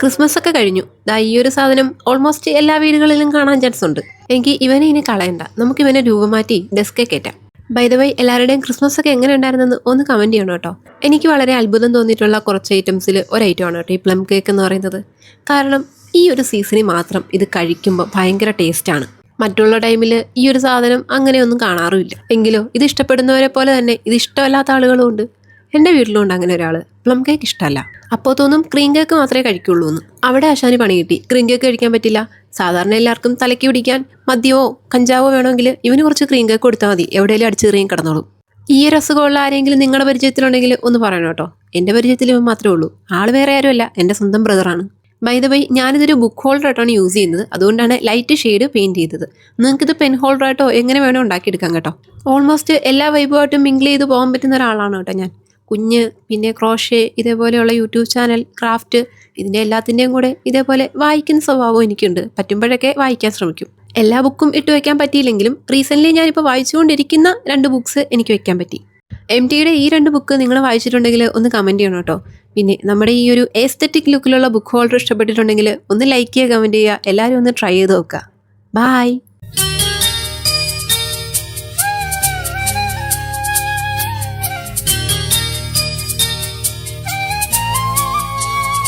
Christmas ഒക്കെ കഴിഞ്ഞു. ഈ ഒരു സാധനം ഓൾമോസ്റ്റ് എല്ലാ വീടുകളിലും കാണാൻ ചാൻസ് ഉണ്ട്. എങ്കിൽ ഇവനെ ഇനി കളയണ്ട, നമുക്ക് ഇവനെ രൂപം മാറ്റി ഡെസ്കെ കയറ്റാം. ബൈ ദ വൈ, എല്ലാവരുടെയും ക്രിസ്മസ് ഒക്കെ എങ്ങനെ ഉണ്ടായിരുന്നെന്ന് ഒന്ന് കമന്റ് ചെയ്യണം കേട്ടോ. എനിക്ക് വളരെ അത്ഭുതം തോന്നിയിട്ടുള്ള കുറച്ച് ഐറ്റംസിൽ ഒരു ഐറ്റമാണ് കേട്ടോ ഈ പ്ലം കേക്ക് എന്ന് പറയുന്നത്. കാരണം ഈ ഒരു സീസണിൽ മാത്രം ഇത് കഴിക്കുമ്പോൾ ഭയങ്കര ടേസ്റ്റാണ്. മറ്റുള്ള ടൈമിൽ ഈ ഒരു സാധനം അങ്ങനെയൊന്നും കാണാറുമില്ല. എങ്കിലോ ഇത് ഇഷ്ടപ്പെടുന്നവരെ പോലെ തന്നെ ഇത് ഇഷ്ടമല്ലാത്ത ആളുകളും ഉണ്ട്. എൻ്റെ വീട്ടിലും ഉണ്ട് അങ്ങനെ ഒരാൾ. പ്ലം കേക്ക് ഇഷ്ടമല്ല. അപ്പോൾ തോന്നും ക്രീം കേക്ക് മാത്രമേ കഴിക്കുള്ളൂ എന്ന്. അവിടെ ആശാന് പണി കിട്ടി. ക്രീം കേക്ക് കഴിക്കാൻ പറ്റില്ല. സാധാരണ എല്ലാവർക്കും തലയ്ക്ക് പിടിക്കാൻ മദ്യമോ കഞ്ചാവോ വേണമെങ്കിൽ ഇവന് കുറച്ച് ക്രീം കേക്ക് കൊടുത്താൽ മതി, എവിടെയെങ്കിലും അടിച്ചെറിയും കിടന്നോളും. ഈ ഒരു അസുഖമുള്ള ആരെങ്കിലും നിങ്ങളുടെ പരിചയത്തിലുണ്ടെങ്കിൽ ഒന്ന് പറയണം കേട്ടോ. എൻ്റെ പരിചയത്തിൽ ഇവൻ മാത്രമേ ഉള്ളൂ. ആൾ വേറെ ആരുമല്ല, എൻ്റെ സ്വന്തം ബ്രദറാണ്. ബൈ ദ വൈ, ഞാനിതൊരു ബുക്ക് ഹോൾഡറായിട്ടാണ് യൂസ് ചെയ്യുന്നത്. അതുകൊണ്ടാണ് ലൈറ്റ് ഷെയ്ഡ് പെയിൻറ്റ് ചെയ്തത്. നിങ്ങൾക്കിത് പെൻ ഹോൾഡറായിട്ടോ എങ്ങനെ വേണോ ഉണ്ടാക്കിയെടുക്കാം കേട്ടോ. ഓൾമോസ്റ്റ് എല്ലാ വൈബുമായിട്ടും മിങ്കിൾ ചെയ്ത് പോകാൻ പറ്റുന്ന ഒരാളാണ് കേട്ടോ ഞാൻ. കുഞ്ഞ്, പിന്നെ ക്രോഷേ, ഇതേപോലെയുള്ള യൂട്യൂബ് ചാനൽ, ക്രാഫ്റ്റ്, ഇതിൻ്റെ എല്ലാത്തിൻ്റെയും കൂടെ ഇതേപോലെ വായിക്കുന്ന സ്വഭാവം എനിക്കുണ്ട്. പറ്റുമ്പോഴൊക്കെ വായിക്കാൻ ശ്രമിക്കും. എല്ലാ ബുക്കും ഇട്ട് വയ്ക്കാൻ പറ്റിയില്ലെങ്കിലും റീസെൻ്റ്ലി ഞാനിപ്പോൾ വായിച്ചുകൊണ്ടിരിക്കുന്ന 2 ബുക്സ് എനിക്ക് വയ്ക്കാൻ പറ്റി. MTയുടെ ഈ 2 ബുക്ക് നിങ്ങൾ വായിച്ചിട്ടുണ്ടെങ്കിൽ ഒന്ന് കമൻറ്റ് ചെയ്യണം കേട്ടോ. പിന്നെ നമ്മുടെ ഈ ഒരു എസ്തെറ്റിക് ലുക്കിലുള്ള ബുക്ക് ഹോൾഡർ ഇഷ്ടപ്പെട്ടിട്ടുണ്ടെങ്കിൽ ഒന്ന് ലൈക്ക് ചെയ്യുക, കമൻറ്റ് ചെയ്യുക. എല്ലാവരും ഒന്ന് ട്രൈ ചെയ്ത് നോക്കുക. ബായ്.